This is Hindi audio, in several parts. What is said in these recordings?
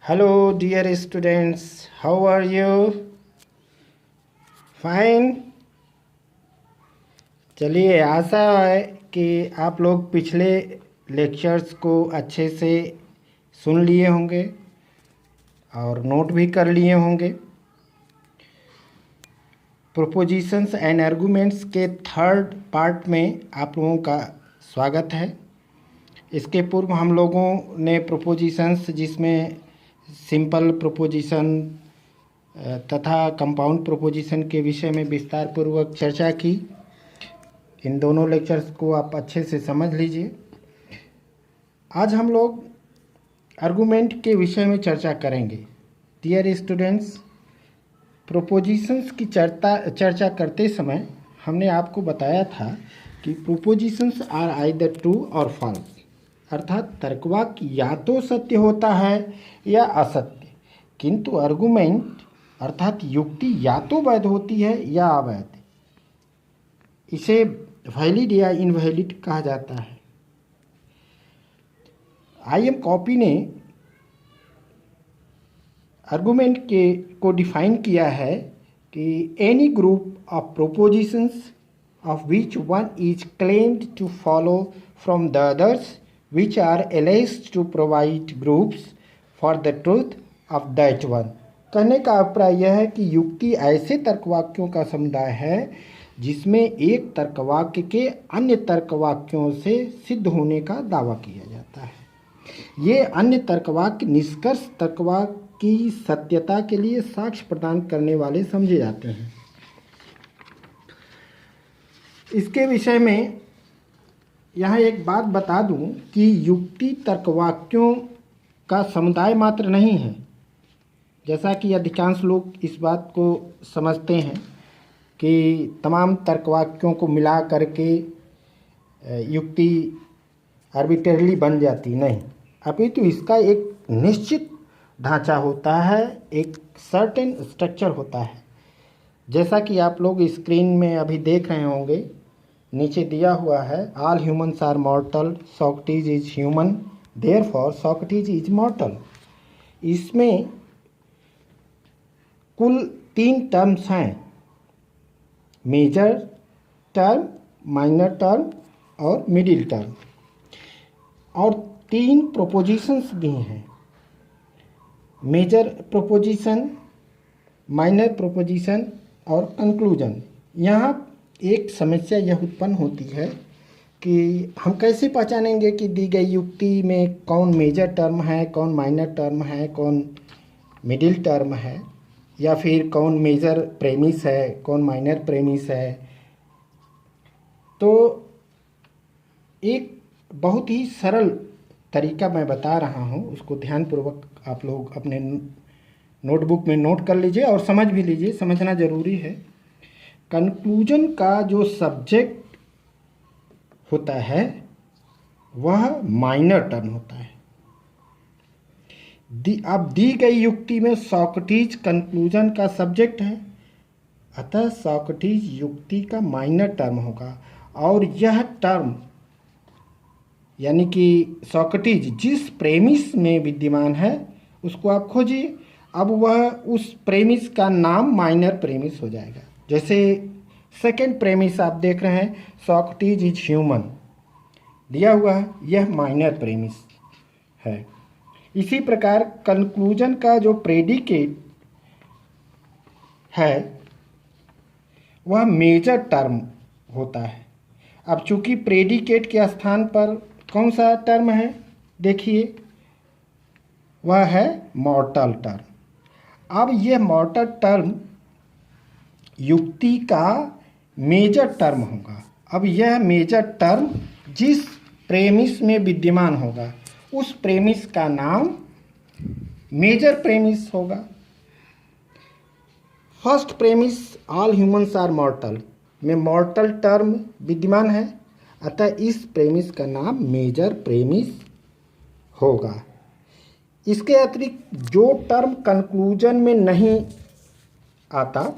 Hello, dear students. How are you? Fine. चलिए, आशा है कि आप लोग पिछले लेक्चर्स को अच्छे से सुन लिए होंगे और नोट भी कर लिए होंगे। प्रोपोजिशंस एंड आर्गुमेंट्स के थर्ड पार्ट में आप लोगों का स्वागत है। इसके पूर्व हम लोगों ने प्रोपोजिशंस जिसमें सिंपल प्रोपोजिशन तथा कंपाउंड प्रोपोजिशन के विषय में विस्तार पूर्वक चर्चा की। इन दोनों लेक्चर्स को आप अच्छे से समझ लीजिए। आज हम लोग आर्गुमेंट के विषय में चर्चा करेंगे। डियर स्टूडेंट्स, प्रोपोजिशंस की चर्चा करते समय हमने आपको बताया था कि प्रोपोजिशंस आर आइदर ट्रू और फॉल्स, अर्थात तर्कवाक्य या तो सत्य होता है या असत्य, किंतु आर्गुमेंट अर्थात युक्ति या तो वैध होती है या अवैध। इसे वैलिड या इनवैलिड कहा जाता है। आई एम कॉपी ने आर्गुमेंट को डिफाइन किया है कि any group of propositions of which one is claimed to follow from the others which are alleged to provide groups for the truth of that one। कहने का अभिप्राय यह है कि युक्ति ऐसे तर्कवाक्यों का समुदाय है जिसमें एक तर्कवाक्य के अन्य तर्कवाक्यों से सिद्ध होने का दावा किया जाता है। ये अन्य तर्कवाक्य निष्कर्ष तर्कवाक्य की सत्यता के लिए साक्ष्य प्रदान करने वाले समझे जाते हैं। इसके विषय में यहाँ एक बात बता दूं कि युक्ति तर्कवाक्यों का समुदाय मात्र नहीं है, जैसा कि अधिकांश लोग इस बात को समझते हैं कि तमाम तर्कवाक्यों को मिला करके युक्ति आर्बिट्रेरली बन जाती नहीं, अपितु इसका एक निश्चित ढांचा होता है, एक सर्टेन स्ट्रक्चर होता है। जैसा कि आप लोग स्क्रीन में अभी देख रहे होंगे, नीचे दिया हुआ है all humans are mortal, Socrates is human, therefore Socrates is mortal. इसमें कुल 3 टर्म्स हैं, मेजर टर्म, माइनर टर्म और मिडिल टर्म, और 3 प्रोपोजिशंस भी हैं, मेजर प्रोपोजिशन, माइनर प्रोपोजिशन और कंक्लूजन। यहाँ एक समस्या यह उत्पन्न होती है कि हम कैसे पहचानेंगे कि दी गई युक्ति में कौन मेजर टर्म है, कौन माइनर टर्म है, कौन मिडिल टर्म है, या फिर कौन मेजर प्रेमिस है, कौन माइनर प्रेमिस है। तो एक बहुत ही सरल तरीका मैं बता रहा हूँ, उसको ध्यानपूर्वक आप लोग अपने नोटबुक में नोट कर लीजिए और समझ भी लीजिए, समझना ज़रूरी है। कंक्लूजन का जो सब्जेक्ट होता है वह माइनर टर्म होता है। अब दी गई युक्ति में सॉक्रेटिस कंक्लूजन का सब्जेक्ट है, अतः सॉक्रेटिस युक्ति का माइनर टर्म होगा। और यह टर्म यानी कि सॉक्रेटिस जिस प्रेमिस में विद्यमान है उसको आप खोजिए, अब वह उस प्रेमिस का नाम माइनर प्रेमिस हो जाएगा। जैसे सेकेंड प्रेमिस आप देख रहे हैं, सॉक्रेटिस इज ह्यूमन दिया हुआ है, यह माइनर प्रेमिस है। इसी प्रकार कंक्लूजन का जो प्रेडिकेट है वह मेजर टर्म होता है। अब चूंकि प्रेडिकेट के स्थान पर कौन सा टर्म है, देखिए वह है मॉर्टल टर्म। अब यह मॉर्टल टर्म युक्ति का मेजर टर्म होगा। अब यह मेजर टर्म जिस प्रेमिस में विद्यमान होगा उस प्रेमिस का नाम मेजर प्रेमिस होगा। First premise all humans are mortal में मॉर्टल टर्म विद्यमान है, अतः इस प्रेमिस का नाम मेजर प्रेमिस होगा। इसके अतिरिक्त जो टर्म कंक्लूजन में नहीं आता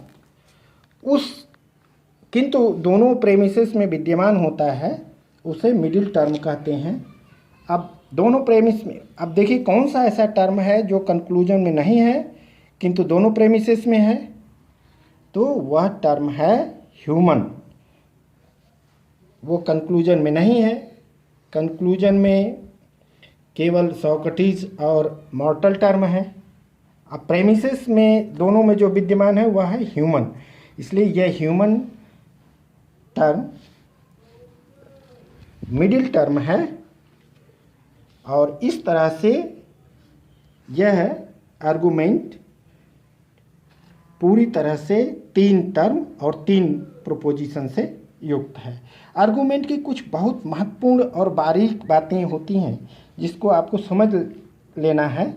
किंतु दोनों प्रेमिसेस में विद्यमान होता है उसे मिडिल टर्म कहते हैं। अब दोनों प्रेमिस में, अब देखिए कौन सा ऐसा टर्म है जो कंक्लूजन में नहीं है किंतु दोनों प्रेमिसेस में है, तो वह टर्म है ह्यूमन। वो कंक्लूजन में नहीं है। कंक्लूजन में केवल सोक्रेटिस और मॉर्टल टर्म है। अब प्रेमिसेस में दोनों में जो विद्यमान है वह है ह्यूमन, इसलिए यह ह्यूमन टर्म मिडिल टर्म है। और इस तरह से यह आर्गुमेंट पूरी तरह से 3 टर्म और 3 प्रोपोजिशन से युक्त है। आर्गुमेंट की कुछ बहुत महत्वपूर्ण और बारीक बातें होती हैं जिसको आपको समझ लेना है।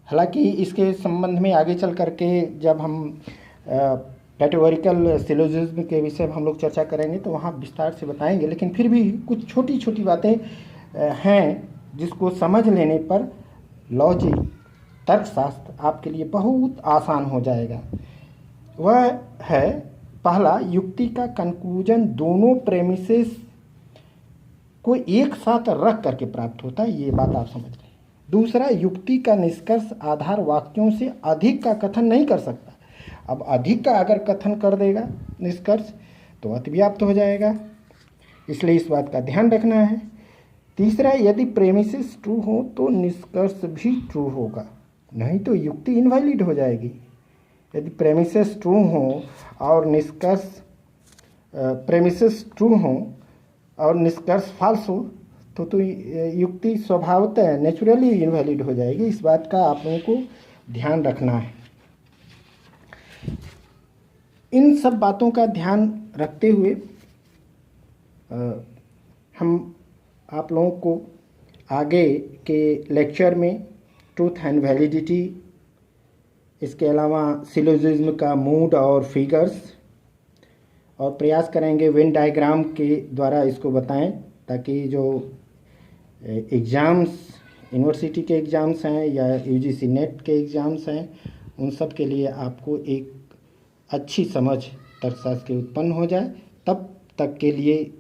हालांकि इसके संबंध में आगे चल करके जब हम कैटेगोरिकल सिलोजिज्म के विषय में हम लोग चर्चा करेंगे तो वहाँ विस्तार से बताएंगे, लेकिन फिर भी कुछ छोटी छोटी बातें हैं जिसको समझ लेने पर लॉजिक तर्कशास्त्र आपके लिए बहुत आसान हो जाएगा। वह है पहला, युक्ति का कंक्लूजन दोनों प्रेमिसेस को एक साथ रख करके प्राप्त होता है, ये बात आप समझ लें। दूसरा, युक्ति का निष्कर्ष आधार वाक्यों से अधिक का कथन नहीं कर सकता। अब अधिक का अगर कथन कर देगा निष्कर्ष तो अतिव्याप्त हो जाएगा, इसलिए इस बात का ध्यान रखना है। तीसरा, यदि प्रेमिसेस ट्रू हो तो निष्कर्ष भी ट्रू होगा, नहीं तो युक्ति इनवैलिड हो जाएगी। यदि प्रेमिसेस ट्रू हो और निष्कर्ष प्रेमिसेस ट्रू हो और निष्कर्ष फाल्स हो तो युक्ति स्वभावतः नेचुरली इनवैलिड हो जाएगी। इस बात का आप लोगों को ध्यान रखना है। इन सब बातों का ध्यान रखते हुए हम आप लोगों को आगे के लेक्चर में ट्रूथ एंड वैलिडिटी, इसके अलावा सिलोजिज्म का मूड और फिगर्स, और प्रयास करेंगे वेन डायग्राम के द्वारा इसको बताएं, ताकि जो एग्ज़ाम्स यूनिवर्सिटी के एग्ज़ाम्स हैं या यूजीसी नेट के एग्ज़ाम्स हैं उन सब के लिए आपको एक अच्छी समझ तर्कशास्त्र की उत्पन्न हो जाए। तब तक के लिए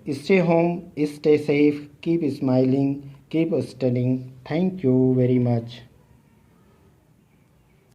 stay home, stay safe, keep smiling, keep studying. Thank you very much.